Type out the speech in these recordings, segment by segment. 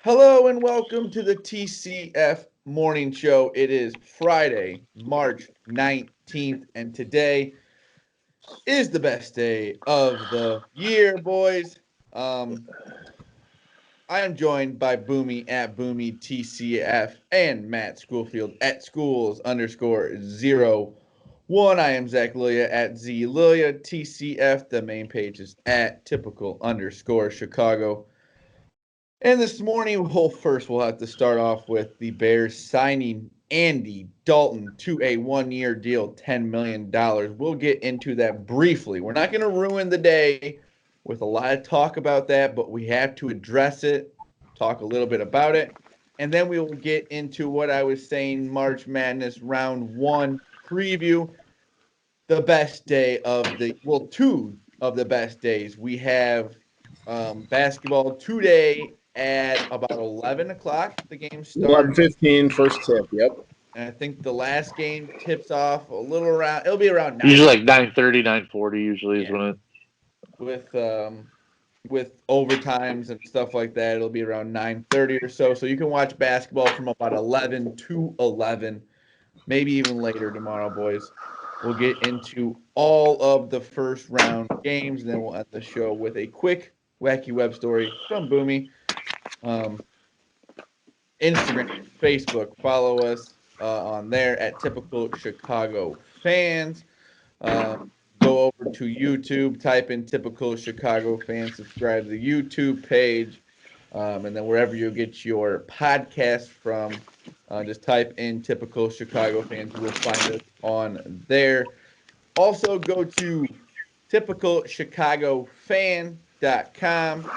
Hello and welcome to the TCF Morning Show. It is Friday, March 19th, and today is the best day of the year, boys. Um, I am joined by Boomy at Boomy TCF and Matt Schoolfield at schools_01. I am Zach Lilia at Z Lilia TCF. The main page is at typical_Chicago. And this morning, we'll have to start off with the Bears signing Andy Dalton to a one-year deal, $10 million. We'll get into that briefly. We're not going to ruin the day with a lot of talk about that, but we have to address it, talk a little bit about it, and then we will get into what I was saying, March Madness Round 1 preview, the best day of two of the best days. We have basketball today at about 11 o'clock. The game starts. 11:15 first tip. Yep. And I think the last game tips off a little around. It'll be around 9. Usually like 9:30, 9:40 usually is when it. With overtimes and stuff like that, it'll be around 9:30 or so. So you can watch basketball from about 11 to 11, maybe even later tomorrow, boys. We'll get into all of the first round games, and then we'll end the show with a quick wacky web story from Boomy. Instagram, Facebook, follow us on there at Typical Chicago Fans. Go over to YouTube, type in Typical Chicago Fans, subscribe to the YouTube page, and then wherever you get your podcast from, just type in Typical Chicago Fans. You will find us on there. Also, go to typicalchicagofan.com.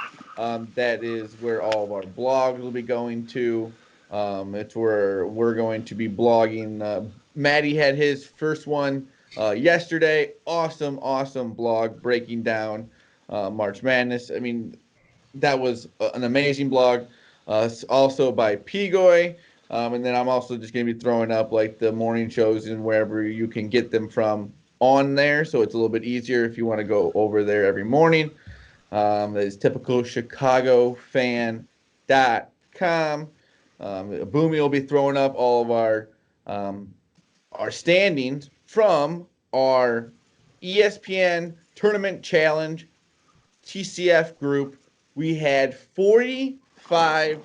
That is where all of our blogs will be going to. It's where we're going to be blogging. Maddie had his first one yesterday. Awesome blog breaking down March Madness. I mean, that was an amazing blog. Also by Pigoy. And then I'm also just going to be throwing up like the morning shows and wherever you can get them from on there. So it's a little bit easier if you want to go over there every morning. That is typicalchicagofan.com. Boomy will be throwing up all of our standings from our ESPN Tournament Challenge TCF group. We had 45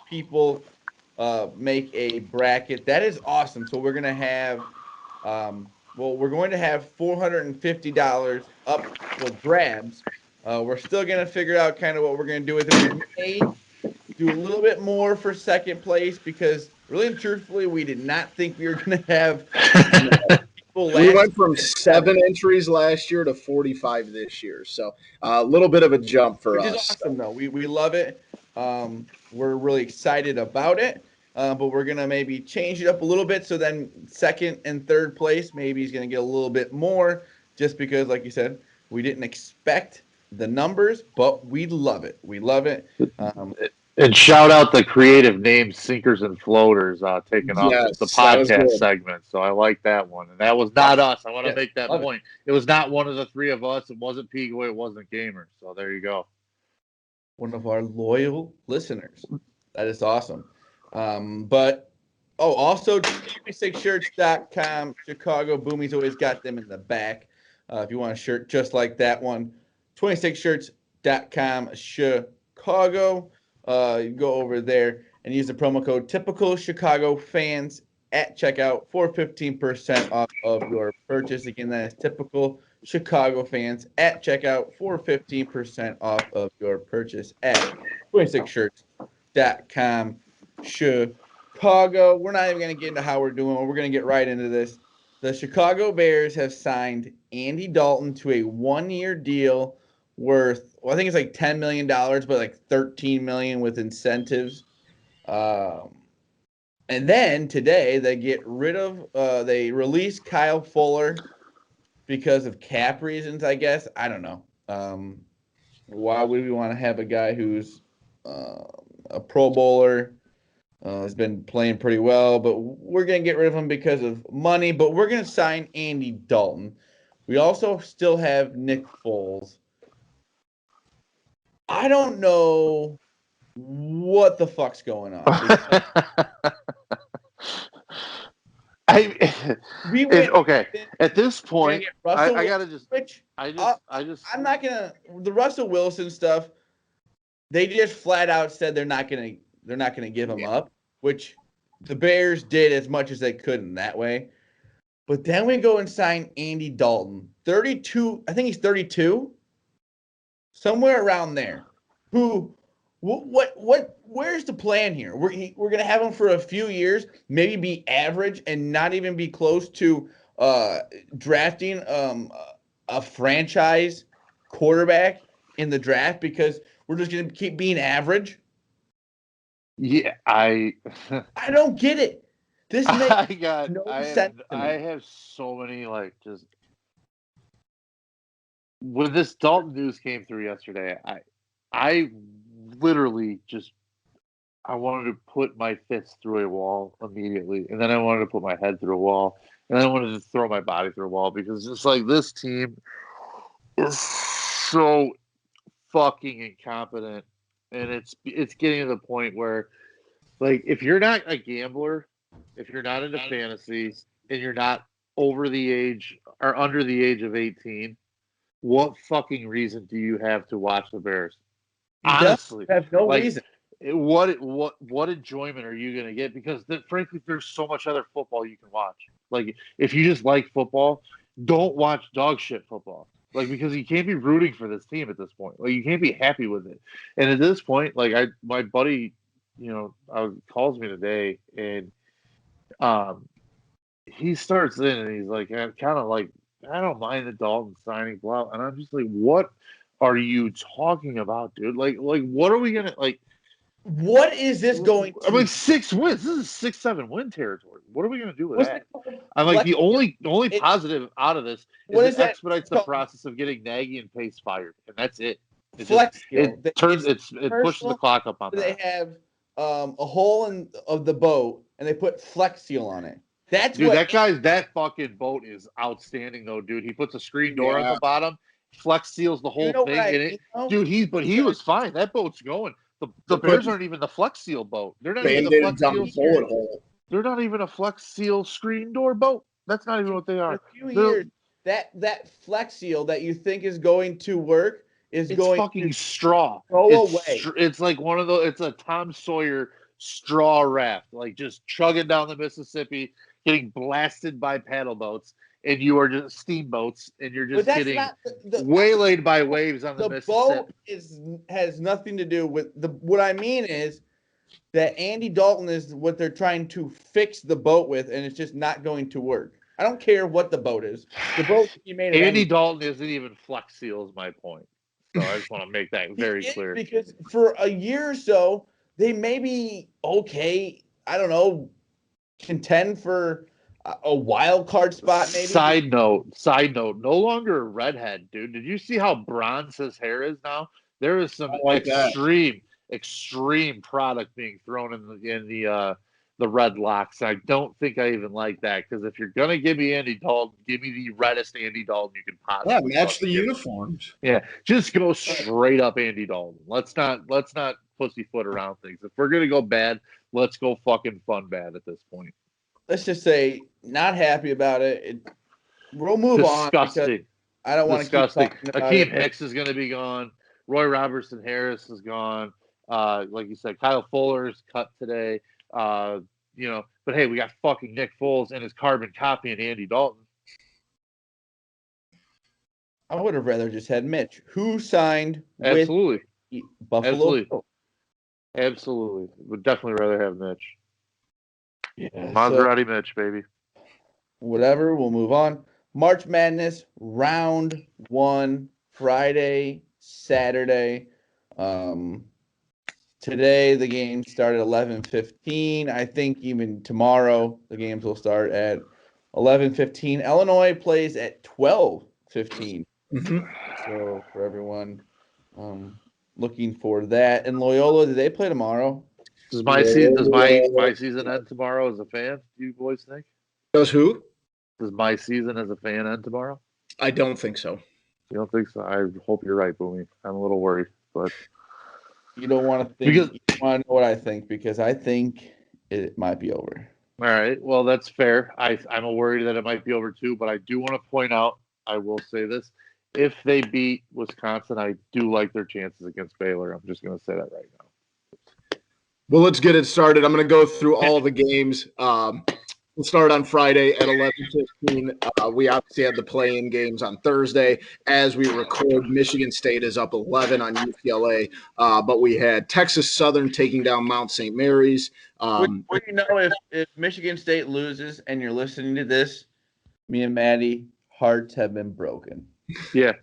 people make a bracket. That is awesome. So we're going to have $450 up for grabs. We're still going to figure out kind of what we're going to do with it. We may do a little bit more for second place because really and truthfully, we did not think we were going to have people We went from 7 entries last year to 45 this year. So a little bit of a jump for us. Which is awesome, though. We love it. We're really excited about it. But we're going to maybe change it up a little bit. So then second and third place maybe is going to get a little bit more just because, like you said, we didn't expect the numbers, but we love it. We love it. And shout out the creative names, Sinkers and Floaters, taking off just the podcast segment. So I like that one. And that was not us. I want to make that point. It was not one of the three of us. It wasn't Pigoy. It wasn't Gamer. So there you go. One of our loyal listeners. That is awesome. But also 26shirts.com, Chicago Boomies always got them in the back. If you want a shirt just like that one, 26shirts.com, Chicago. You go over there and use the promo code Typical Chicago Fans at checkout for 15% off of your purchase. Again, that is Typical Chicago Fans at checkout for 15% off of your purchase at 26shirts.com. Chicago. We're not even going to get into how we're doing. We're going to get right into this. The Chicago Bears have signed Andy Dalton to a one-year deal worth, I think it's like $10 million, but like $13 million with incentives. And then today they they release Kyle Fuller because of cap reasons, I guess. I don't know. Why would we want to have a guy who's a Pro Bowler? Has been playing pretty well, but we're going to get rid of him because of money, but we're going to sign Andy Dalton. We also still have Nick Foles. I don't know what the fuck's going on? Okay. At this point, I gotta just. I'm not gonna the Russell Wilson stuff. They just flat out said they're not gonna give him up, which the Bears did as much as they could in that way. But then we go and sign Andy Dalton, 32. I think he's 32, somewhere around there. Where's the plan here? We're gonna have him for a few years, maybe be average and not even be close to drafting a franchise quarterback in the draft because we're just gonna keep being average. Yeah, I don't get it. This makes no sense to me. I have so many just when this Dalton news came through yesterday, I literally just I wanted to put my fist through a wall immediately, and then I wanted to put my head through a wall, and then I wanted to throw my body through a wall because it's like this team is so fucking incompetent, and it's getting to the point where, like, if you're not a gambler, if you're not into fantasy, and you're not over the age or under the age of 18, what fucking reason do you have to watch the Bears? Honestly, you have no reason. What enjoyment are you going to get? Because frankly, there's so much other football you can watch. Like, if you just like football, don't watch dog shit football. Like, because you can't be rooting for this team at this point. Like, you can't be happy with it. And at this point, like, my buddy, calls me today, and he starts in, and he's like, kind of like, I don't mind the Dalton signing, blah. And I'm just like, what are you talking about, dude? Like, what are we gonna like? What is this going to? I'm like 6 wins. This is 6-7 win territory. What are we gonna do with that? I'm like, the only positive out of this is it expedites the process of getting Nagy and Pace fired, and that's it. It pushes the clock up on that. They have a hole of the boat, and they put Flex Seal on it. That fucking boat is outstanding, though, dude. He puts a screen door on the bottom, Flex seals the whole thing, he was fine. That boat's going. The Bears aren't even the Flex Seal boat. They're not even the Flex Seal. They're not even a Flex Seal screen door boat. That's not even what they are. In a few years, that Flex Seal that you think is going to work is going fucking straw. Go away. It's like one of those. It's a Tom Sawyer straw raft, like just chugging down the Mississippi, getting blasted by paddle boats, and you are just steamboats, and you're just getting waylaid by waves on the Mississippi. The boat has nothing to do with what I mean is that Andy Dalton is what they're trying to fix the boat with, and it's just not going to work. I don't care what the boat is. The boat he made. Andy Dalton isn't even Flex Seal, is my point. So I just want to make that very clear. Because for a year or so, they may be okay. I don't know, contend for a wild card spot, maybe. Side note, no longer a redhead, dude. Did you see how bronze his hair is now? There is some extreme product being thrown in the red locks. I don't think I even like that, because if you're gonna give me Andy Dalton, give me the reddest Andy Dalton you can possibly. Yeah, match the uniforms. Yeah, just go straight up Andy Dalton. Let's not pussyfoot around things. If we're gonna go bad, let's go fucking fun bad at this point. Let's just say not happy about it. We'll move on. Disgusting. I don't want to keep talking about Akeem Hicks is going to be gone. Roy Robertson Harris is gone. Like you said, Kyle Fuller's cut today. But hey, we got fucking Nick Foles and his carbon copy and Andy Dalton. I would have rather just had Mitch, who signed with Buffalo. Absolutely. Would definitely rather have Mitch. Yeah, Maserati Mitch, baby. Whatever, we'll move on. March Madness, round 1, Friday, Saturday. Today, the games start at 11:15. I think even tomorrow, the games will start at 11:15. Illinois plays at 12:15. Mm-hmm. So, for everyone looking for that. And Loyola, do they play tomorrow? Does my season end tomorrow as a fan? Do you boys think? Does who? Does my season as a fan end tomorrow? I don't think so. You don't think so? I hope you're right, Boomy. I'm a little worried, but You don't want to think. You want to know what I think because I think it might be over. All right. Well, that's fair. I'm worried that it might be over too, but I do want to point out, I will say this. If they beat Wisconsin, I do like their chances against Baylor. I'm just going to say that right now. Well, let's get it started. I'm going to go through all the games. We'll start on Friday at 11:15. We obviously had the play-in games on Thursday. As we record, Michigan State is up 11 on UCLA, but we had Texas Southern taking down Mount St. Mary's. Well, you know, if Michigan State loses and you're listening to this, me and Maddie, hearts have been broken. Yeah.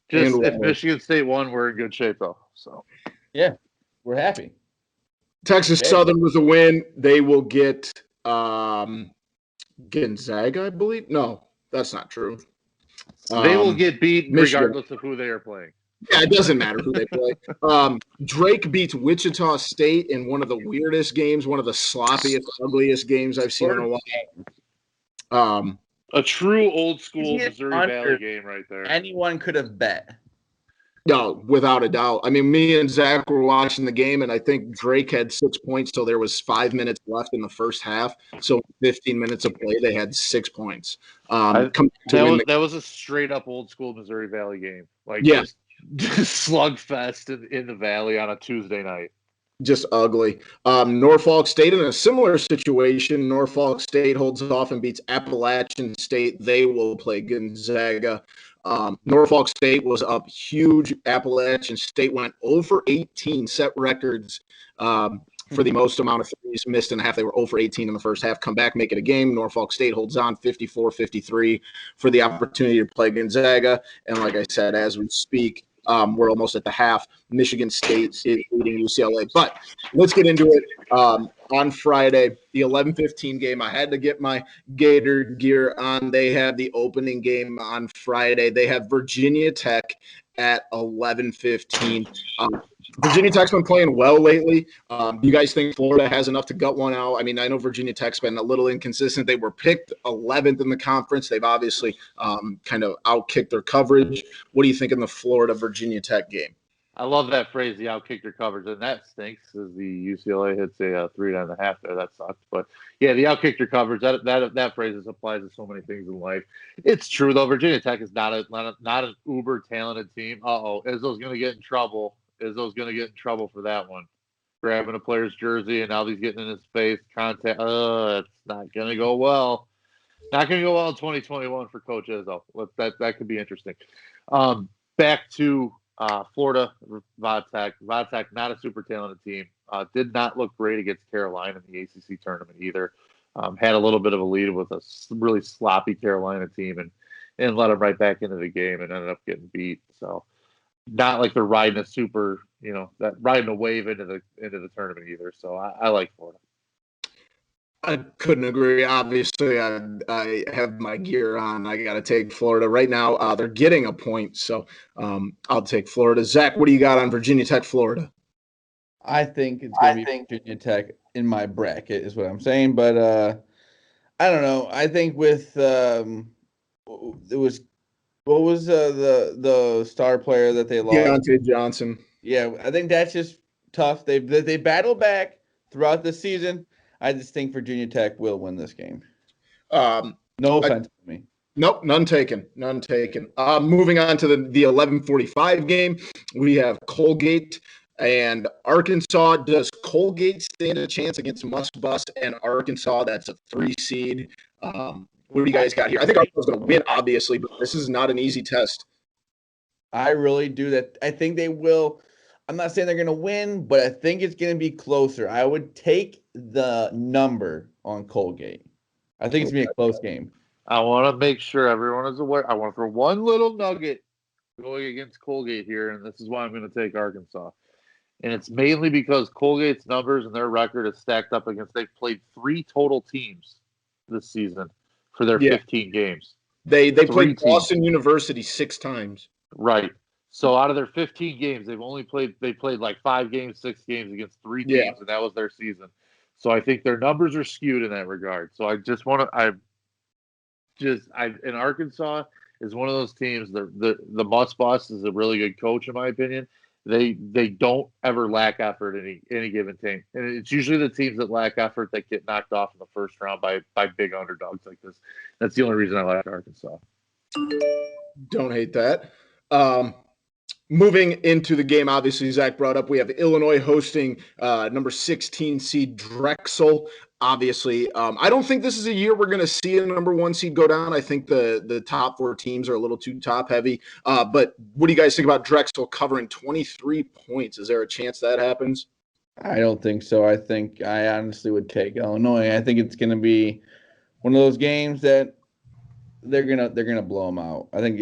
Just if Michigan State won, we're in good shape, though. So, yeah, we're happy. Texas Southern was a win. They will get Gonzaga, I believe. No, that's not true. They will get beat regardless of who they are playing. Yeah, it doesn't matter who they play. Drake beats Wichita State in one of the weirdest games, one of the sloppiest, ugliest games I've seen in a while. A true old school Missouri Valley game right there. Anyone could have bet. No, without a doubt. I mean, me and Zach were watching the game, and I think Drake had 6 points, so there was 5 minutes left in the first half. So 15 minutes of play, they had 6 points. That was a straight-up old-school Missouri Valley game. Like, just slugfest in the Valley on a Tuesday night. Just ugly. Norfolk State in a similar situation. Norfolk State holds off and beats Appalachian State. They will play Gonzaga. Norfolk State was up huge. Appalachian State went over 18, set records for the most amount of threes missed in half. They were over 18 in the first half. Come back, make it a game. Norfolk State holds on 54-53 for the opportunity to play Gonzaga. And like I said, as we speak, we're almost at the half. Michigan State is leading UCLA. But let's get into it. On Friday, the 11:15 game, I had to get my Gator gear on. They have the opening game on Friday. They have Virginia Tech at 11:15. Virginia Tech's been playing well lately. Do you guys think Florida has enough to gut one out? I mean, I know Virginia Tech's been a little inconsistent. They were picked 11th in the conference. They've obviously kind of outkicked their coverage. What do you think in the Florida-Virginia Tech game? I love that phrase, the outkicked their coverage, and that stinks as the UCLA hits a 3.5 there. That sucks. But, yeah, the outkicked their coverage, that phrase applies to so many things in life. It's true, though. Virginia Tech is not an uber-talented team. Izzo's going to get in trouble. Izzo's going to get in trouble for that one. Grabbing a player's jersey, and now he's getting in his face. Contact. It's not going to go well. Not going to go well in 2021 for Coach Izzo. That could be interesting. Back to Florida, Vodtech. Vodtech, not a super talented team. Did not look great against Carolina in the ACC tournament either. Had a little bit of a lead with a really sloppy Carolina team and let them right back into the game and ended up getting beat. So not like they're riding a super, riding a wave into the tournament either. So I like Florida. I couldn't agree. Obviously, I have my gear on. I got to take Florida right now. They're getting a point, so I'll take Florida. Zach, what do you got on Virginia Tech, Florida? I think it's going to be Virginia Tech in my bracket is what I'm saying, but I don't know. I think with what was the star player that they lost? Deontay Johnson. Yeah, I think that's just tough. They battled back throughout the season. I just think Virginia Tech will win this game. No offense to me. Nope, none taken. None taken. Moving on to the 11:45 game, we have Colgate and Arkansas. Does Colgate stand a chance against Must Bust and Arkansas? That's a 3 seed. What do you guys got here? I think Arkansas is going to win, obviously, but this is not an easy test. I really do that. I think they will. I'm not saying they're going to win, but I think it's going to be closer. I would take the number on Colgate. I think it's going to be a close game. I want to make sure everyone is aware. I want to throw one little nugget going against Colgate here, and this is why I'm going to take Arkansas. And it's mainly because Colgate's numbers and their record is stacked up against – they've played 3 total teams this season for their 15 games. They played Boston University 6 times. Right. So out of their 15 games, they played like 5 games, 6 games against 3 teams, and that was their season. So I think their numbers are skewed in that regard. So I just want to, and Arkansas is one of those teams. The Must Boss is a really good coach in my opinion, They don't ever lack effort any given team, and it's usually the teams that lack effort that get knocked off in the first round by big underdogs like this. That's the only reason I like Arkansas. Don't hate that. Moving into the game, obviously, Zach brought up, we have Illinois hosting number 16 seed Drexel. Obviously, I don't think this is a year we're going to see a number 1 seed go down. I think the top 4 teams are a little too top heavy. But what do you guys think about Drexel covering 23 points? Is there a chance that happens? I don't think so. I honestly would take Illinois. I think it's going to be one of those games that they're gonna blow them out. I think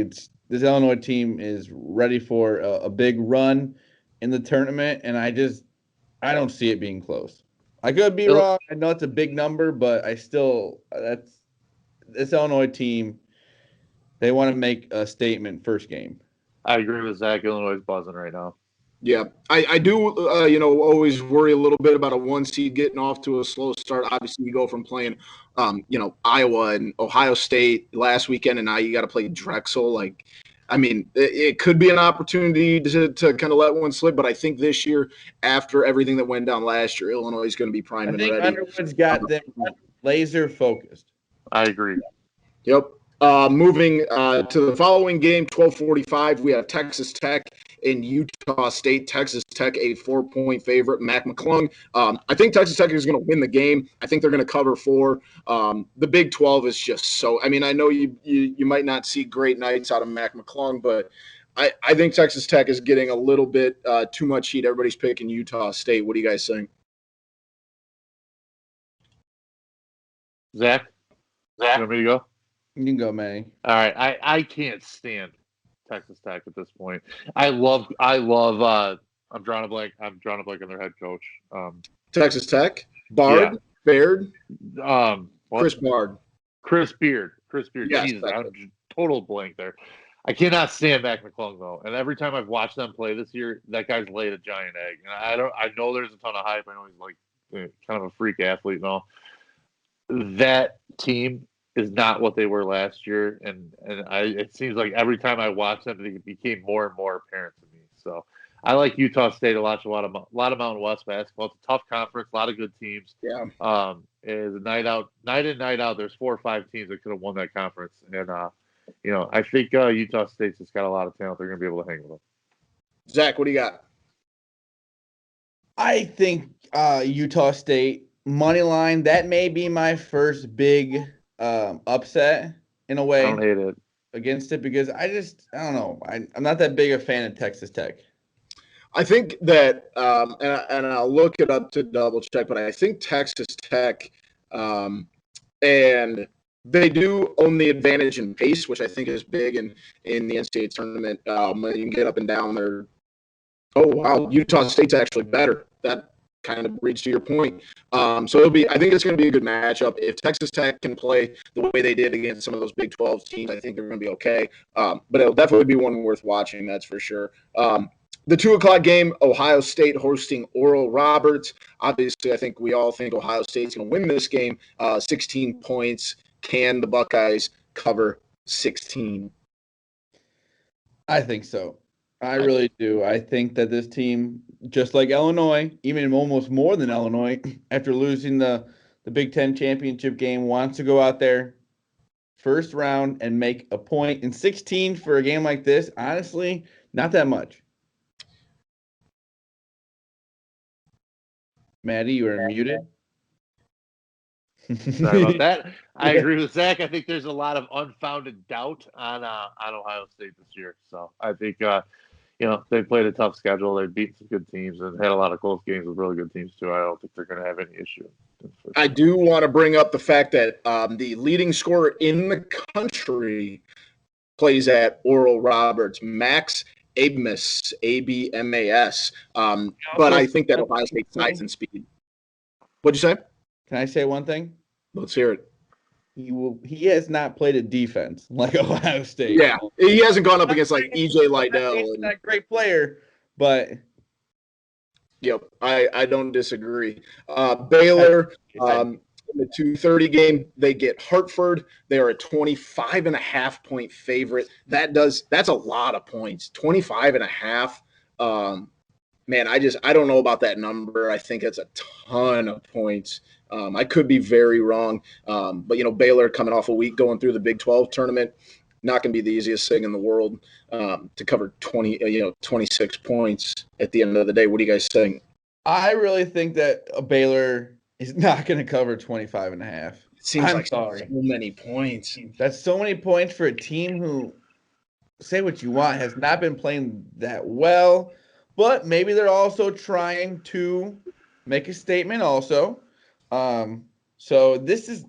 this Illinois team is ready for a big run in the tournament, and I don't see it being close. I could be wrong. I know it's a big number, but this Illinois team, they want to make a statement first game. I agree with Zach. Illinois is buzzing right now. Yeah, I do, always worry a little bit about a 1 seed getting off to a slow start. Obviously, you go from playing, Iowa and Ohio State last weekend, and now you got to play Drexel. It could be an opportunity to kind of let one slip, but I think this year, after everything that went down last year, Illinois is going to be primed and ready. Underwood's got them laser focused. I agree. Yep. Moving to the following game, 12:45, we have Texas Tech and Utah State. Texas Tech, a 4-point favorite. Mac McClung. I think Texas Tech is going to win the game. I think they're going to cover 4. The Big 12 is just so – I know you might not see great nights out of Mac McClung, but I think Texas Tech is getting a little bit too much heat. Everybody's picking Utah State. What do you guys think? Zach? You want me to go? You can go, Manny. All right. I can't stand Texas Tech at this point. I'm drawing a blank on their head coach. Texas Tech? Bard? Yeah. Baird? Chris Bard. Chris Beard. Yes, Jesus, I'm total blank there. I cannot stand Mac McClung though. And every time I've watched them play this year, that guy's laid a giant egg. And I know there's a ton of hype. I know he's like kind of a freak athlete and all. That team is not what they were last year, and it seems like every time I watch them, it became more and more apparent to me. So I like Utah State to watch a lot of Mountain West basketball. It's a tough conference, a lot of good teams. Yeah. Is night in, night out. There's 4 or 5 teams that could have won that conference, and I think Utah State's just got a lot of talent. They're going to be able to hang with them. Zach, what do you got? I think Utah State money line. That may be my first big upset in a way. I don't hate it against it because I don't know. I'm not that big a fan of Texas Tech. I think that, and I'll look it up to double check, but I think Texas Tech, and they do own the advantage in pace, which I think is big in the NCAA tournament. When you can get up and down there. Oh wow, Utah State's actually better. That kind of reads to your point. So I think it's going to be a good matchup. If Texas Tech can play the way they did against some of those Big 12 teams, I think they're going to be okay. But it'll definitely be one worth watching, that's for sure. The 2:00 game, Ohio State hosting Oral Roberts. Obviously, I think we all think Ohio State's going to win this game. 16 points. Can the Buckeyes cover 16? I think so. I really do. I think that this team, just like Illinois, even almost more than Illinois, after losing the Big Ten championship game, wants to go out there first round and make a point. And 16 for a game like this, honestly, not that much. Maddie, you are muted. Sorry about that. I agree with Zach. I think there's a lot of unfounded doubt on Ohio State this year. So I think they played a tough schedule. They beat some good teams and had a lot of close games with really good teams too. I don't think they're going to have any issue. I do want to bring up the fact that the leading scorer in the country plays at Oral Roberts, Max Abmas, Abmas. But I think that Ohio State size and speed. What'd you say? Can I say one thing? Let's hear it. He has not played a defense like Ohio State. Yeah, he hasn't gone up against like EJ Liddell. He's not a great player, but yep, I don't disagree. Baylor, in the 2:30 game, they get Hartford. They are a 25.5 point favorite. That's a lot of points. 25.5. Man, I don't know about that number. I think it's a ton of points. I could be very wrong. But, Baylor coming off a week going through the Big 12 tournament, not going to be the easiest thing in the world to cover 26 points at the end of the day. What do you guys think? I really think that Baylor is not going to cover 25 and a half. It seems I'm sorry. So many points. That's so many points for a team who, say what you want, has not been playing that well. But maybe they're also trying to make a statement also. So this is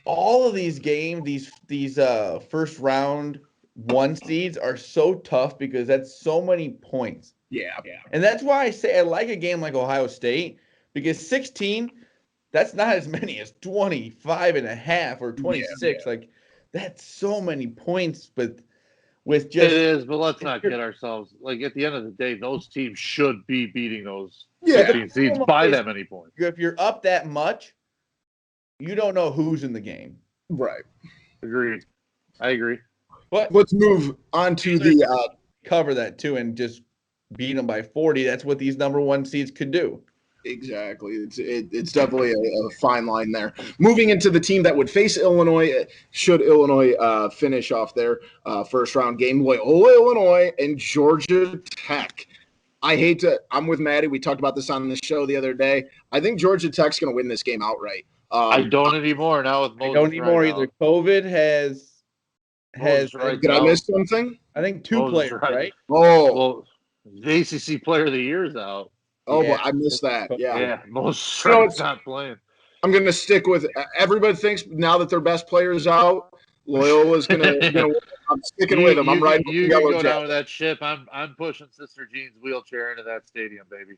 all of these games, these first round 1 seeds are so tough because that's so many points. Yeah. And that's why I say I like a game like Ohio State, because 16, that's not as many as 25 and a half or 26. Like, that's so many points, but with just... It is, but let's not kid ourselves. Like, at the end of the day, those teams should be beating those 15 seeds by that many points. If you're up that much, you don't know who's in the game. Right. Agreed. I agree. But let's move on to the... cover that, too, and just beat them by 40. That's what these number 1 seeds could do. Exactly. It's definitely a fine line there. Moving into the team that would face Illinois, should Illinois finish off their first round game, Loyola, Illinois, and Georgia Tech. I'm with Maddie. We talked about this on the show the other day. I think Georgia Tech's going to win this game outright. I don't anymore now with Moses. I don't anymore either. COVID has. Did I miss something? I think 2 players, right? Oh, well, the ACC Player of the Year's out. Oh, yeah. Well, I missed that. Yeah, most not playing. I'm going to stick with everybody thinks now that their best player is out, Loyola's going to. I'm sticking with them. I'm right. You can go down with that ship. I'm pushing Sister Jean's wheelchair into that stadium, baby.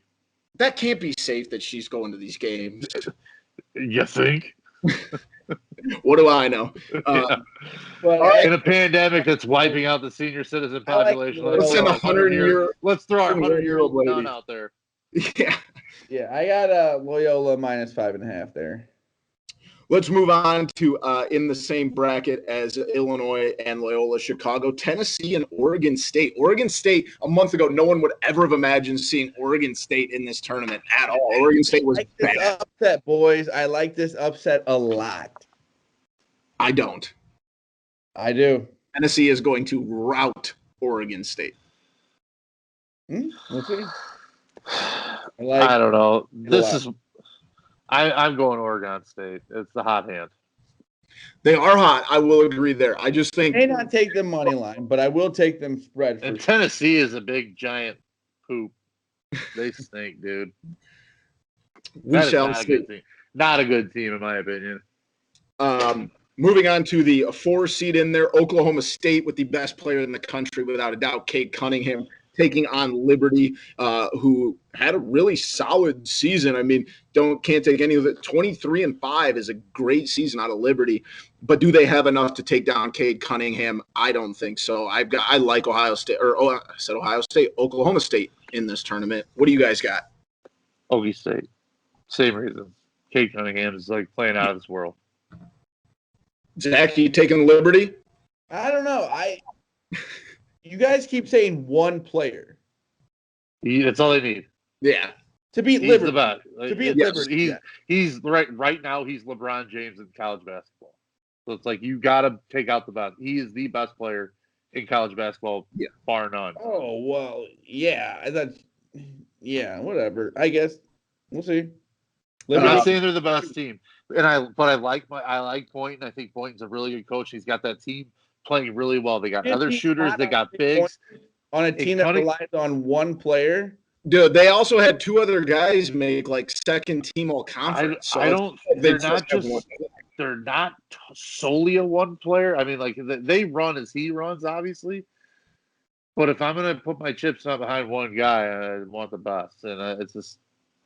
That can't be safe that she's going to these games. You think? What do I know? In a pandemic that's wiping out the senior citizen population, let's send 100-year. Let's throw our 100-year-old nun out there. Yeah, I got Loyola minus 5.5 there. Let's move on to in the same bracket as Illinois and Loyola, Chicago, Tennessee, and Oregon State. Oregon State, a month ago, no one would ever have imagined seeing Oregon State in this tournament at all. Oregon State was bad. This upset, boys. I like this upset a lot. I don't. I do. Tennessee is going to rout Oregon State. We'll see. I don't know. I'm going Oregon State. It's the hot hand. They are hot. I will agree there. I just think I may not take them money line, but I will take them spread. And Tennessee is a big giant poop. They stink, dude. We shall see. Not a good team, in my opinion. Moving on to the 4 seed in there, Oklahoma State with the best player in the country, without a doubt, Cade Cunningham, taking on Liberty, who had a really solid season. I mean, can't take any of it. 23-5 is a great season out of Liberty, but do they have enough to take down Cade Cunningham? I don't think so. I like Ohio State, Oklahoma State in this tournament. What do you guys got? Okie State. Same reason. Cade Cunningham is like playing out of this world. Zach, you taking Liberty? I don't know. You guys keep saying one player. That's all they need. Yeah. To beat Liberty. To beat Liberty. He's right now, he's LeBron James in college basketball. So it's like you got to take out the best. He is the best player in college basketball, bar none. Oh, well, yeah. Whatever. I guess. We'll see. I'm not saying they're the best team. I like Boynton. I think Boynton's a really good coach. He's got that team playing really well. They got other shooters. They got bigs. On a team that relies on one player. Dude, they also had 2 other guys make like second team all conference. They're not solely a one player. I mean, like they run as he runs, obviously. But if I'm gonna put my chips not behind one guy, I want the best. And it's just,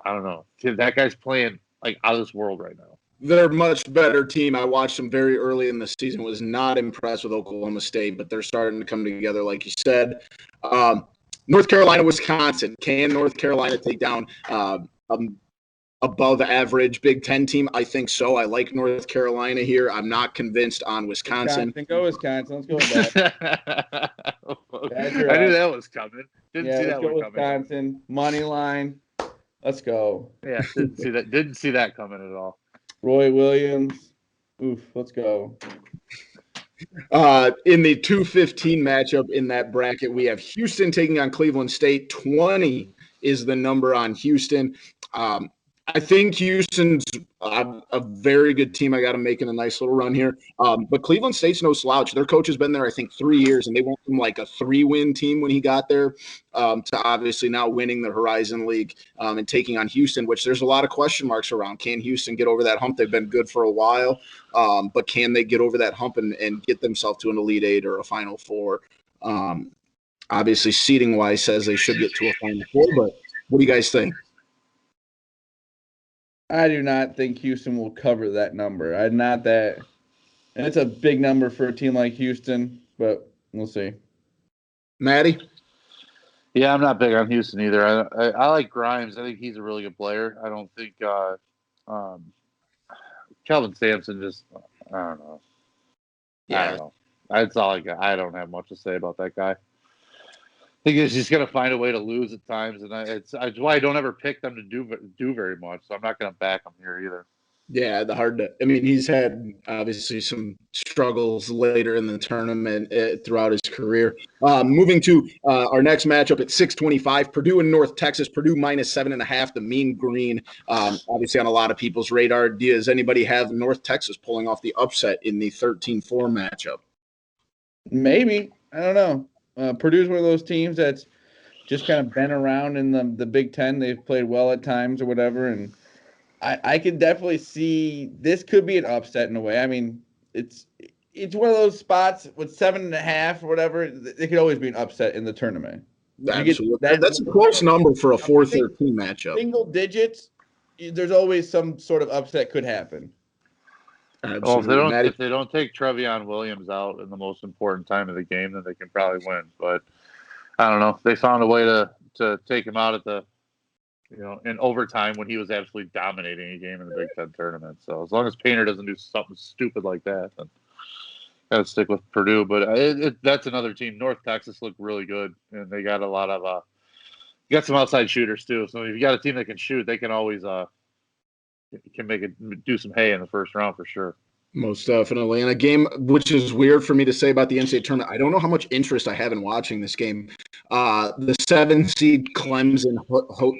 I don't know. That guy's playing like out of this world right now. They're a much better team. I watched them very early in the season. Was not impressed with Oklahoma State, but they're starting to come together, like you said. North Carolina, Wisconsin. Can North Carolina take down a above average Big Ten team? I think so. I like North Carolina here. I'm not convinced on Wisconsin. Go Wisconsin. Let's go with that. I knew that was coming. Didn't see that one coming. Wisconsin money line. Let's go. Yeah, didn't see that coming at all. Roy Williams. Oof, let's go. In the 2-15 matchup in that bracket, we have Houston taking on Cleveland State. 20 is the number on Houston. I think Houston's a very good team. I got them making a nice little run here. But Cleveland State's no slouch. Their coach has been there, I think, 3 years, and they went from like a 3-win team when he got there to obviously now winning the Horizon League and taking on Houston, which there's a lot of question marks around. Can Houston get over that hump? They've been good for a while, but can they get over that hump and get themselves to an Elite Eight or a Final Four? Obviously, seeding-wise says they should get to a Final Four, but what do you guys think? I do not think Houston will cover that number. And it's a big number for a team like Houston, but we'll see. Maddie? Yeah, I'm not big on Houston either. I like Grimes. I think he's a really good player. I don't think Kelvin Sampson just – I don't know. Yeah. I don't know. That's all I got. I don't have much to say about that guy. I think he's just going to find a way to lose at times, and it's why I don't ever pick them to do very much. So I'm not going to back him here either. Yeah, he's had obviously some struggles later in the tournament throughout his career. Moving to our next matchup at 625, Purdue and North Texas. Purdue minus 7.5, the mean green. Obviously on a lot of people's radar. Does anybody have North Texas pulling off the upset in the 13-4 matchup? Maybe. I don't know. Purdue's one of those teams that's just kind of been around in the Big Ten. They've played well at times or whatever, and I can definitely see this could be an upset in a way. I mean, it's one of those spots with 7.5 or whatever. It could always be an upset in the tournament. Absolutely. That's a close number for a 4-13 matchup. Single digits, there's always some sort of upset could happen. Absolutely. Well, if they don't take Trevion Williams out in the most important time of the game, then they can probably win. But I don't know. They found a way to take him out at in overtime when he was absolutely dominating a game in the Big Ten tournament. So as long as Painter doesn't do something stupid like that, then got to stick with Purdue. But that's another team. North Texas looked really good, and they got a lot of got some outside shooters too. So if you got a team that can shoot, they can always do some hay in the first round for sure. Most definitely. And a game which is weird for me to say about the NCAA tournament, I don't know how much interest I have in watching this game. The 7-seed Clemson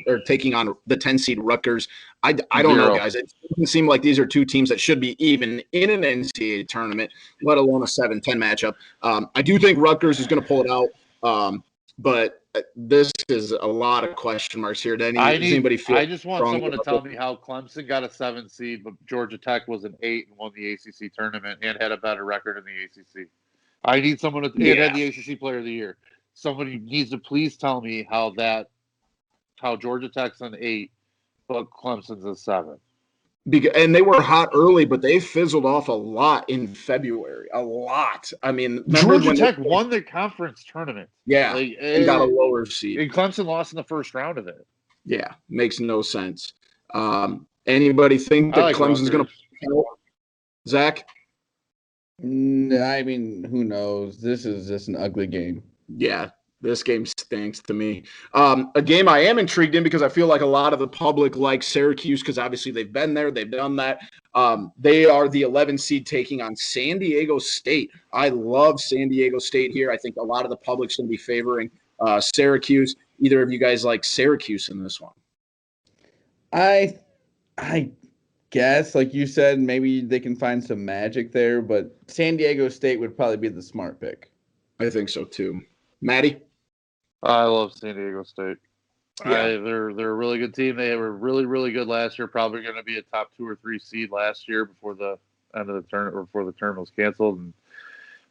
are taking on the 10-seed Rutgers. I don't know, guys. It doesn't seem like these are two teams that should be even in an NCAA tournament, let alone a 7-10 matchup. I do think Rutgers is going to pull it out, but this is a lot of question marks here. Does anybody feel I just want someone to tell me how Clemson got a 7 seed, but Georgia Tech was an 8 and won the ACC tournament and had a better record in the ACC. I need someone to had the ACC Player of the Year. Somebody needs to please tell me how Georgia Tech's an 8, but Clemson's a 7. And they were hot early, but they fizzled off a lot in February. A lot. I mean, Georgia Tech won the conference tournament. Yeah, and got a lower seed. And Clemson lost in the first round of it. Yeah, makes no sense. Anybody think that Clemson's going to help? Zach? I mean, who knows? This is just an ugly game. Yeah. This game stinks to me. A game I am intrigued in because I feel like a lot of the public likes Syracuse because obviously they've been there. They've done that. They are the 11 seed taking on San Diego State. I love San Diego State here. I think a lot of the public's going to be favoring Syracuse. Either of you guys like Syracuse in this one? I guess, like you said, maybe they can find some magic there, but San Diego State would probably be the smart pick. I think so too. Maddie? I love San Diego State. Yeah. They're a really good team. They were really, really good last year. Probably going to be a top 2 or 3 seed last year before the end of the tournament or before the tournament was canceled, and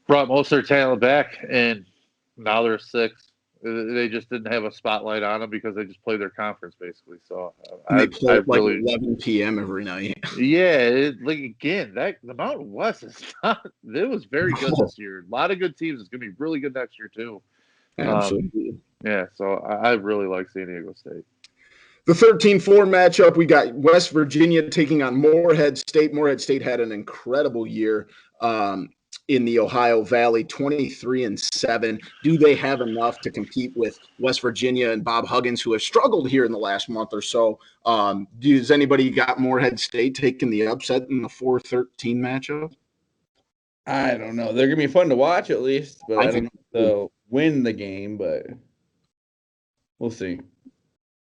brought most of their talent back. And now they're 6. They just didn't have a spotlight on them because they just played their conference basically. So they play like 11 p.m. every night. Yeah, the Mountain West is not. It was very good this year. A lot of good teams. It's going to be really good next year too. Absolutely. So I really like San Diego State. The 13-4 matchup, we got West Virginia taking on Morehead State. Morehead State had an incredible year in the Ohio Valley, 23-7. Do they have enough to compete with West Virginia and Bob Huggins, who have struggled here in the last month or so? Does anybody got Morehead State taking the upset in the 4-13 matchup? I don't know. They're going to be fun to watch at least, but I don't know if they'll win the game, but we'll see.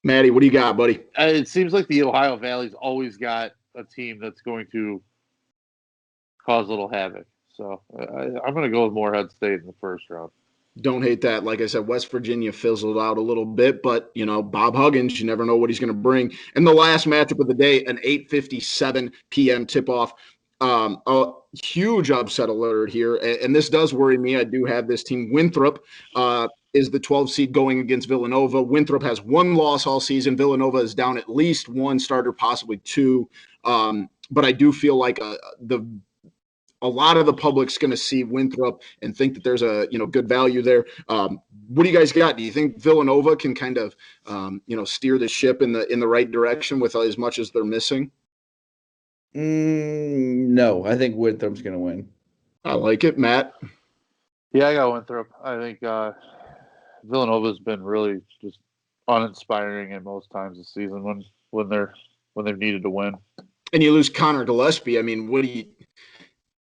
Maddie, what do you got, buddy? It seems like the Ohio Valley's always got a team that's going to cause a little havoc. So I'm going to go with Morehead State in the first round. Don't hate that. Like I said, West Virginia fizzled out a little bit, but, Bob Huggins, you never know what he's going to bring. And the last matchup of the day, an 8:57 p.m. tip-off. A huge upset alert here, and this does worry me. I do have this team. Winthrop is the 12 seed going against Villanova. Winthrop has one loss all season. Villanova is down at least one starter, possibly two. But I do feel like a lot of the public's going to see Winthrop and think that there's a good value there. What do you guys got? Do you think Villanova can kind of steer the ship in the right direction with as much as they're missing? No, I think Winthrop's going to win. I like it, Matt. Yeah, I got Winthrop. I think Villanova's been really just uninspiring at most times this season when they've needed to win. And you lose Connor Gillespie. I mean,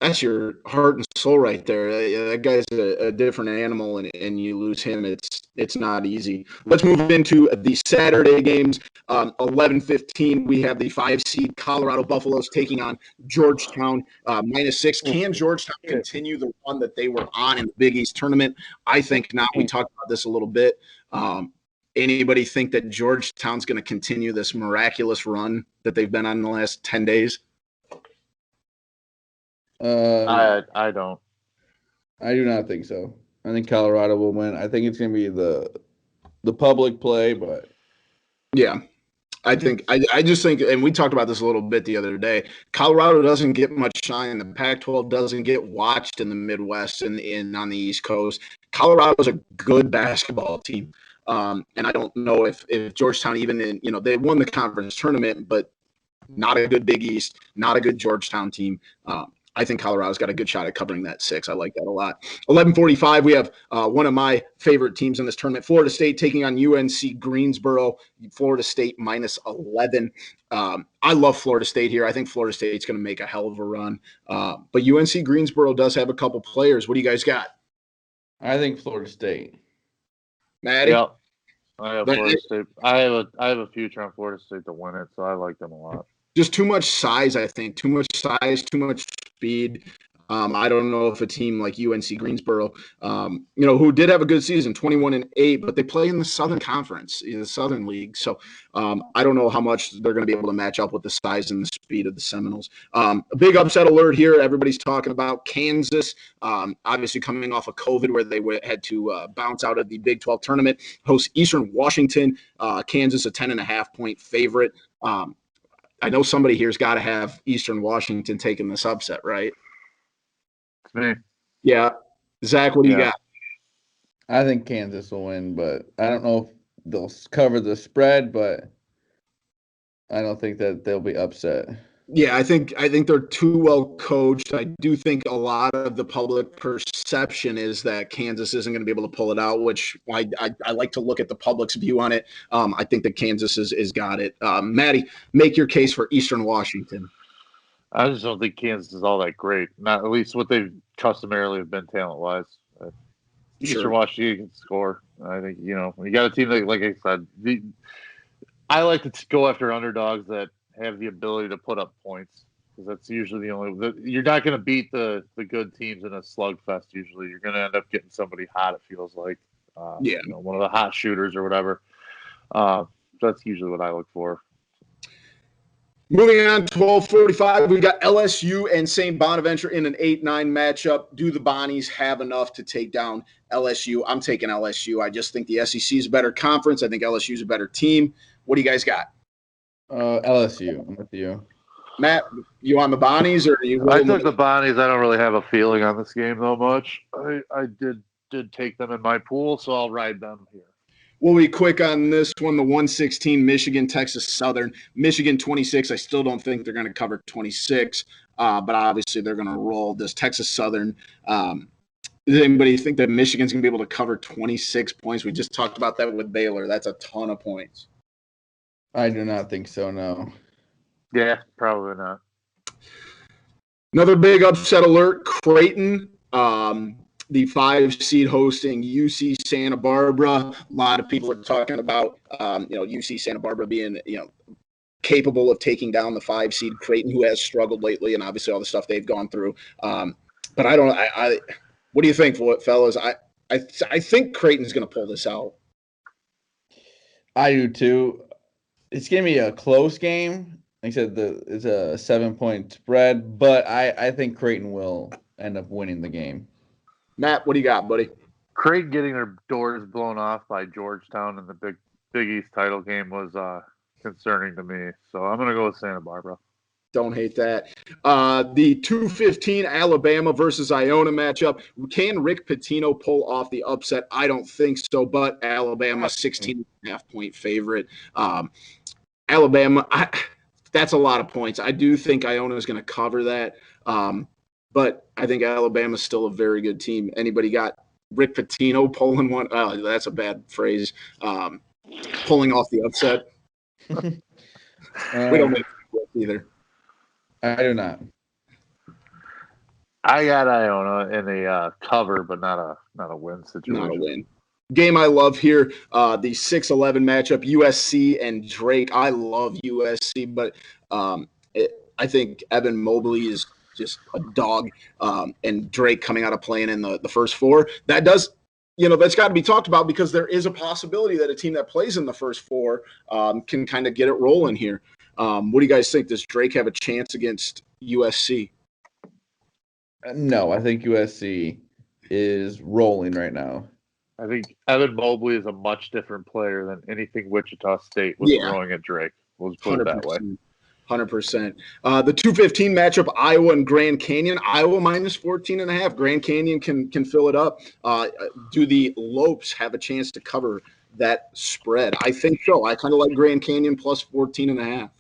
that's your heart and soul right there. That guy's a different animal, and you lose him. It's not easy. Let's move into the Saturday games. 11:15, we have the 5 seed Colorado Buffaloes taking on Georgetown -6. Can Georgetown continue the run that they were on in the Big East tournament? I think not. We talked about this a little bit. Anybody think that Georgetown's going to continue this miraculous run that they've been on in the last 10 days? I don't. I do not think so. I think Colorado will win. I think it's going to be the public play, but yeah, I just think, and we talked about this a little bit the other day. Colorado doesn't get much shine. The Pac-12 doesn't get watched in the Midwest and on the East Coast. Colorado's a good basketball team, and I don't know if Georgetown even they won the conference tournament, but not a good Big East, not a good Georgetown team. I think Colorado's got a good shot at covering that 6. I like that a lot. 11:45, we have one of my favorite teams in this tournament, Florida State taking on UNC Greensboro. Florida State -11. I love Florida State here. I think Florida State's going to make a hell of a run. But UNC Greensboro does have a couple players. What do you guys got? I think Florida State. Maddie? Yep. I have Florida State. I have a future on Florida State to win it, so I like them a lot. Just too much size, I think. Too much size, too much speed. I don't know if a team like UNC Greensboro, who did have a good season, 21-8, but they play in the Southern Conference, in the Southern League. So I don't know how much they're going to be able to match up with the size and the speed of the Seminoles. A big upset alert here. Everybody's talking about Kansas, obviously coming off of COVID where they had to bounce out of the Big 12 tournament, host Eastern Washington. Kansas, a 10.5-point favorite. I know somebody here's got to have Eastern Washington taking this upset, right? It's me. Yeah. Zach, what do you got? I think Kansas will win, but I don't know if they'll cover the spread, but I don't think that they'll be upset. Yeah, I think they're too well coached. I do think a lot of the public perception is that Kansas isn't going to be able to pull it out, which I like to look at the public's view on it. I think that Kansas is got it. Maddie, make your case for Eastern Washington. I just don't think Kansas is all that great. Not at least what they've customarily have been talent-wise. Sure. Eastern Washington can score. I think you got a team that, like I said, I like to go after underdogs that have the ability to put up points, because that's usually you're not going to beat the good teams in a slugfest. Usually you're going to end up getting somebody hot, it feels like, one of the hot shooters or whatever. That's usually what I look for. Moving on, 12:45, we got LSU and St. Bonaventure in an 8-9 matchup. Do the Bonnies have enough to take down LSU? I'm taking LSU. I just think the SEC is a better conference. I think LSU is a better team. What do you guys got? LSU. I'm with you. Matt, you on the Bonnies or are you? I took the Bonnies. I don't really have a feeling on this game though much. I did take them in my pool, so I'll ride them here. We'll be quick on this one. The 116 Michigan, Texas Southern. Michigan 26. I still don't think they're going to cover 26, but obviously they're going to roll this Texas Southern. Does anybody think that Michigan's going to be able to cover 26 points? We just talked about that with Baylor. That's a ton of points. I do not think so, no. Yeah, probably not. Another big upset alert, Creighton. The 5 seed hosting UC Santa Barbara. A lot of people are talking about, UC Santa Barbara being, capable of taking down the 5 seed Creighton, who has struggled lately, and obviously all the stuff they've gone through. But I don't. What do you think, fellas? I think Creighton's going to pull this out. I do too. It's going to be a close game. Like I said, it's a 7-point spread, but I think Creighton will end up winning the game. Matt, what do you got, buddy? Creighton getting their doors blown off by Georgetown in the Big East title game was concerning to me. So I'm going to go with Santa Barbara. Don't hate that. The 2:15 Alabama versus Iona matchup. Can Rick Pitino pull off the upset? I don't think so, but Alabama 16.5-point favorite. Alabama, that's a lot of points. I do think Iona is going to cover that. But I think Alabama's still a very good team. Anybody got Rick Pitino pulling one? Oh, that's a bad phrase. Pulling off the upset. We don't make it either. I do not. I got Iona in a cover, but not a win situation. Not a win. Game I love here, the 6-11 matchup, USC and Drake. I love USC, but I think Evan Mobley is just a dog, and Drake coming out of playing in the first 4. That does, that's got to be talked about because there is a possibility that a team that plays in the first 4 can kind of get it rolling here. What do you guys think? Does Drake have a chance against USC? No, I think USC is rolling right now. I think Evan Mobley is a much different player than anything Wichita State was throwing at Drake. We'll put it that way. 100%. The 2:15 matchup, Iowa and Grand Canyon. Iowa minus 14.5. Grand Canyon can fill it up. Do the Lopes have a chance to cover that spread? I think so. I kind of like Grand Canyon plus 14.5.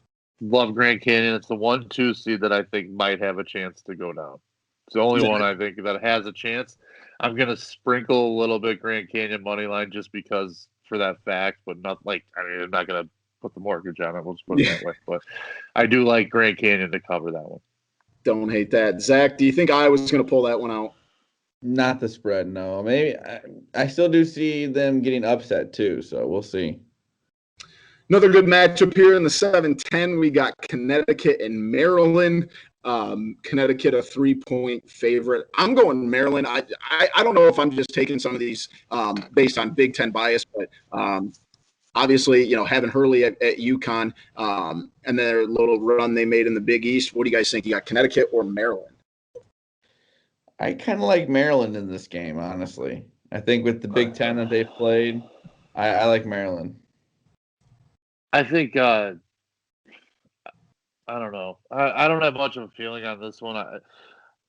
Love Grand Canyon. It's the 1-2 seed that I think might have a chance to go down. It's the only one I think that has a chance. I'm going to sprinkle a little bit Grand Canyon money line just because for that fact, but not I'm not going to put the mortgage on it. We'll just put it that way. But I do like Grand Canyon to cover that one. Don't hate that. Zach, do you think Iowa's going to pull that one out? Not the spread, no. Maybe I still do see them getting upset too, so we'll see. Another good matchup here in the 7-10. We got Connecticut and Maryland. Connecticut a 3-point favorite. I'm going Maryland. I don't know if I'm just taking some of these based on Big Ten bias, but obviously, having Hurley at UConn and their little run they made in the Big East. What do you guys think? You got Connecticut or Maryland? I kind of like Maryland in this game, honestly. I think with the Big Ten that they've played, I like Maryland. I think I don't know. I don't have much of a feeling on this one.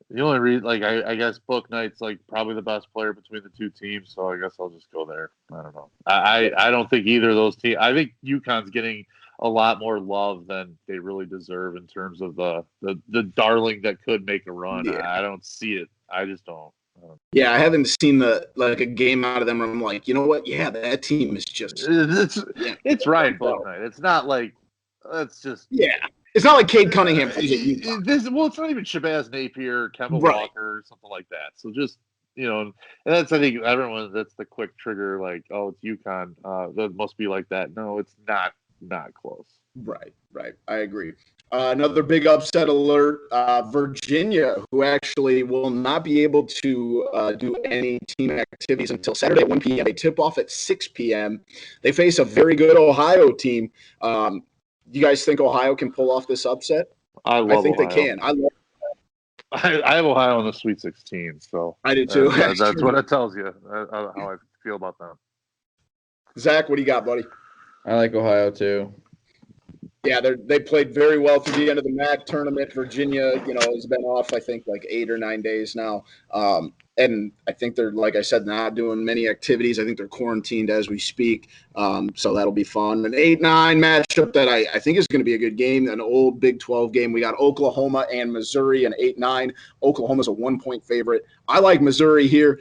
The only reason, I guess Book Knight's probably the best player between the two teams, so I guess I'll just go there. I don't know. I don't think either of those teams. I think UConn's getting a lot more love than they really deserve in terms of the darling that could make a run. Yeah. I don't see it. I just don't. Yeah, I haven't seen a game out of them where I'm like, you know what? Yeah, that team is just. It's Ryan Book Knight. It's not like it's just. Yeah. It's not like Cade Cunningham plays at UConn. It's not even Shabazz Napier, Kemba Walker, something like that. So just, and that's, I think, that's the quick trigger, it's UConn. That must be like that. No, it's not close. Right. I agree. Another big upset alert, Virginia, who actually will not be able to do any team activities until Saturday at 1 p.m. They tip off at 6 p.m. They face a very good Ohio team. Do you guys think Ohio can pull off this upset? I think Ohio. They can. I have Ohio in the Sweet 16, so I do too. That's what it tells you how I feel about them. Zach, what do you got, buddy? I like Ohio too. Yeah, they played very well through the end of the MAC tournament. Virginia, has been off, I think, 8 or 9 days now. And I think they're, like I said, not doing many activities. I think they're quarantined as we speak. So that'll be fun. An 8-9 matchup that I think is going to be a good game, an old Big 12 game. We got Oklahoma and Missouri, an 8-9. Oklahoma's a 1-point favorite. I like Missouri here.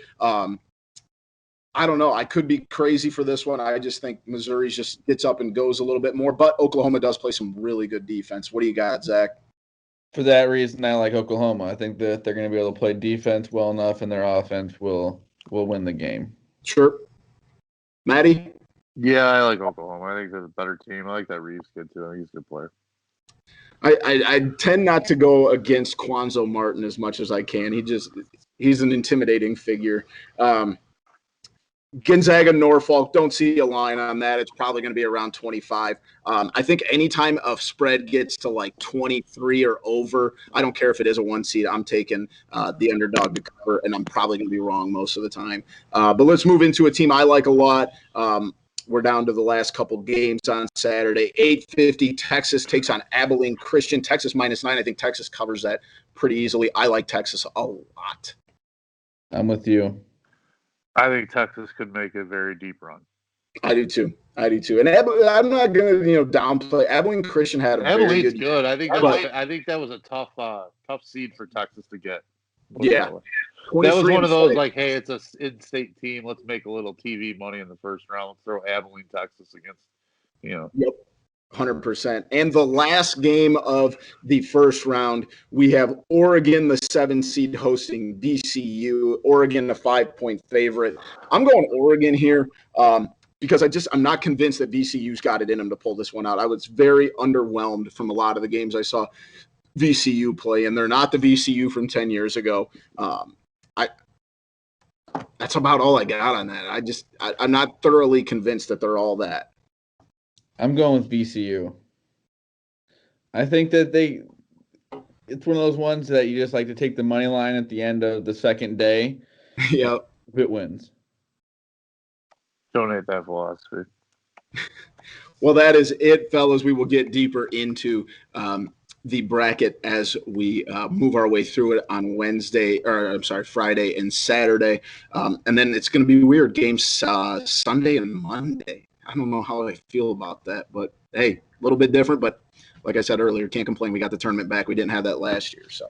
I don't know. I could be crazy for this one. I just think Missouri just gets up and goes a little bit more. But Oklahoma does play some really good defense. What do you got, Zach? For that reason, I like Oklahoma. I think that they're going to be able to play defense well enough, and their offense will win the game. Sure. Maddie? Yeah, I like Oklahoma. I think they're a better team. I like that Reeves kid, too. I think he's a good player. I tend not to go against Quanzo Martin as much as I can. He's an intimidating figure. Gonzaga, Norfolk, don't see a line on that. It's probably going to be around 25. I think anytime a spread gets to like 23 or over, I don't care if it is a 1 seed, I'm taking the underdog to cover, and I'm probably going to be wrong most of the time. But let's move into a team I like a lot. We're down to the last couple games on Saturday. 8:50, Texas takes on Abilene Christian. Texas -9. I think Texas covers that pretty easily. I like Texas a lot. I'm with you. I think Texas could make a very deep run. I do too. And I'm not going to downplay. Abilene Christian had a Abilene's very good. I think that was a tough seed for Texas to get. Yeah, that was one of those like, hey, it's a in-state team. Let's make a little TV money in the first round. Let's throw Abilene, Texas against. Yep. 100%. And the last game of the first round, we have Oregon, the 7 seed, hosting VCU. Oregon, a 5-point favorite. I'm going Oregon here because I'm not convinced that VCU's got it in them to pull this one out. I was very underwhelmed from a lot of the games I saw VCU play, and they're not the VCU from 10 years ago. That's about all I got on that. I'm not thoroughly convinced that they're all that. I'm going with VCU. I think that it's one of those ones that you just like to take the money line at the end of the second day. Yep. If it wins. Donate that philosophy. Well, that is it, fellas. We will get deeper into the bracket as we move our way through it on Friday and Saturday. And then it's going to be weird. Games Sunday and Monday. I don't know how I feel about that, but hey, a little bit different. But like I said earlier, can't complain. We got the tournament back. We didn't have that last year. So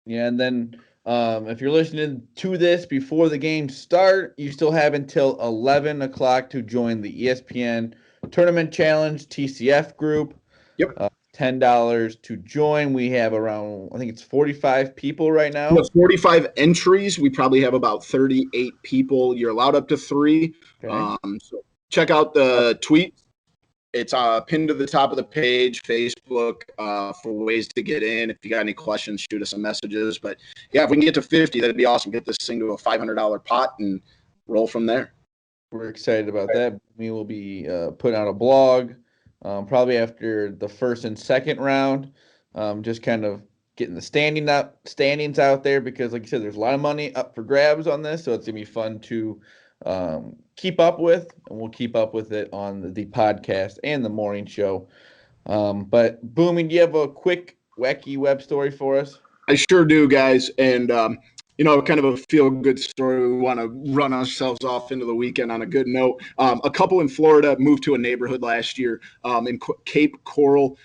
yeah, and then if you're listening to this before the games start, you still have until 11 o'clock to join the ESPN Tournament Challenge TCF group. Yep. $10 to join. We have around, I think it's 45 people right now. 45 entries. We probably have about 38 people. You're allowed up to 3. Okay. So check out the tweet. It's pinned to the top of the page, Facebook, for ways to get in. If you got any questions, shoot us some messages. But, yeah, if we can get to 50, that'd be awesome. Get this thing to a $500 pot and roll from there. We're excited about that. We will be putting out a blog probably after the first and second round, just kind of getting the standings out there because, like you said, there's a lot of money up for grabs on this, so it's going to be fun to keep up with, and we'll keep up with it on the podcast and the morning show. But Boomy, do you have a quick wacky web story for us? I sure do, guys. And kind of a feel-good story. We want to run ourselves off into the weekend on a good note. A couple in Florida moved to a neighborhood last year in Cape Coral.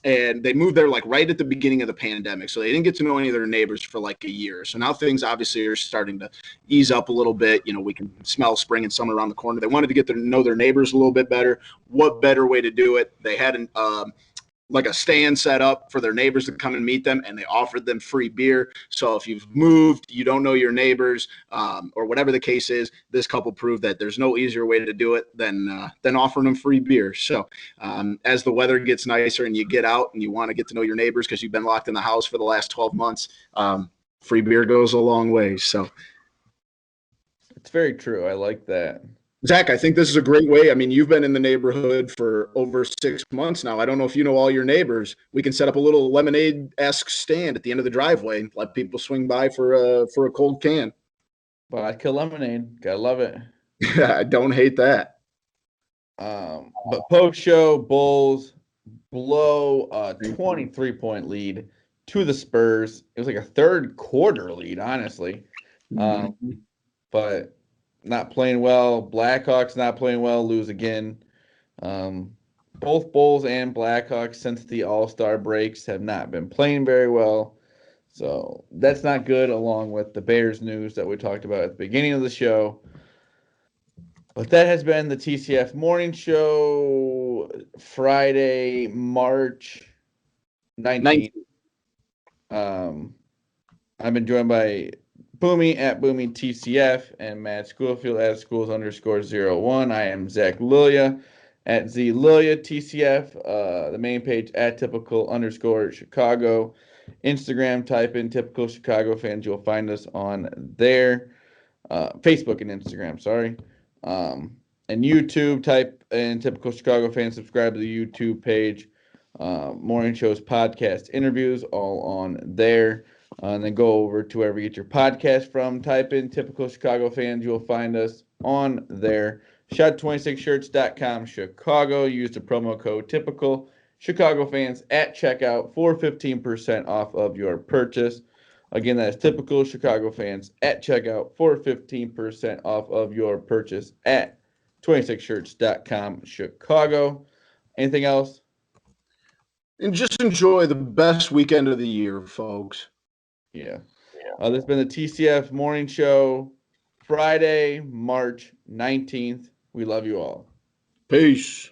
And they moved there like right at the beginning of the pandemic. So they didn't get to know any of their neighbors for like a year. So now things obviously are starting to ease up a little bit. We can smell spring and summer around the corner. They wanted to get to know their neighbors a little bit better. What better way to do it? They had like a stand set up for their neighbors to come and meet them, and they offered them free beer. So if you've moved, you don't know your neighbors, or whatever the case is, this couple proved that there's no easier way to do it than offering them free beer. So as the weather gets nicer and you get out and you want to get to know your neighbors because you've been locked in the house for the last 12 months, free beer goes a long way. So it's very true. I like that. Zach, I think this is a great way. I mean, you've been in the neighborhood for over 6 months now. I don't know if you know all your neighbors. We can set up a little lemonade-esque stand at the end of the driveway and let people swing by for a cold can. Vodka lemonade. Gotta love it. I don't hate that. But post show, Bulls blow a 23-point lead to the Spurs. It was like a third quarter lead, honestly. But not playing well. Blackhawks not playing well, lose again. Both Bulls and Blackhawks since the All-Star breaks have not been playing very well. So that's not good, along with the Bears news that we talked about at the beginning of the show. But that has been the TCF Morning Show, Friday, March 19th. I've been joined by Boomy at Boomy TCF and Matt Schoolfield at schools_01. I am Zach Lilia at Z Lilia TCF. The main page at typical_Chicago. Instagram, type in typical Chicago fans. You'll find us on there. Facebook and Instagram, sorry. And YouTube, type in typical Chicago fans. Subscribe to the YouTube page. Morning shows, podcast, interviews, all on there. And then go over to wherever you get your podcast from. Type in typical Chicago fans. You'll find us on there. Shot26shirts.com Chicago. Use the promo code typical Chicago fans at checkout for 15% off of your purchase. Again, that is typical Chicago fans at checkout for 15% off of your purchase at 26shirts.com Chicago. Anything else? And just enjoy the best weekend of the year, folks. Yeah. This has been the TCF Morning Show, Friday, March 19th. We love you all. Peace.